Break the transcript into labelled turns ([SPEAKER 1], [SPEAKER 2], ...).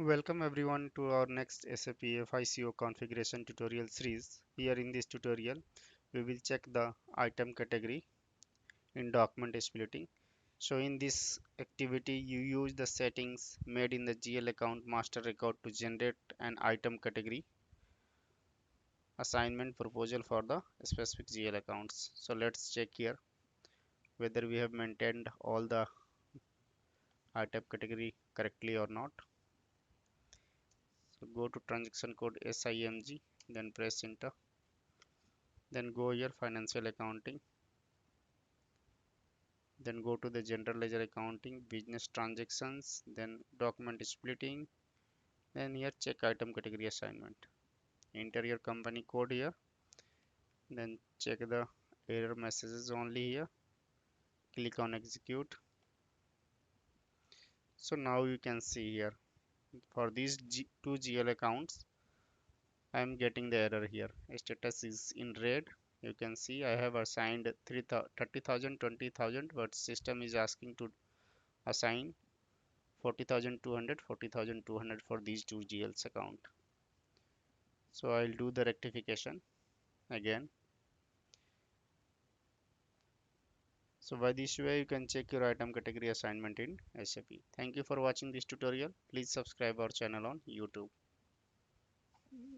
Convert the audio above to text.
[SPEAKER 1] Welcome everyone to our next SAP FICO configuration tutorial series. Here in this tutorial, we will check the item category in document splitting. So in this activity, you use the settings made in the GL account master record to generate an item category assignment proposal for the specific GL accounts. So let's check here whether we have maintained all the item category correctly or not. So go to transaction code SIMG, then press enter. Then go here financial accounting, then go to the general ledger accounting, business transactions, then document splitting, then here check item category assignment. Enter your company code here, then check the error messages only here, click on execute. So now you can see here for these two GL accounts I am getting the error here. Status is in red. You can see I have assigned 30,000, 20,000, but system is asking to assign 40,200, 40,200 for these two GLs account. So I'll do the rectification again. So by this way you can check your item category assignment in SAP. Thank you for watching this tutorial. Please subscribe our channel on YouTube.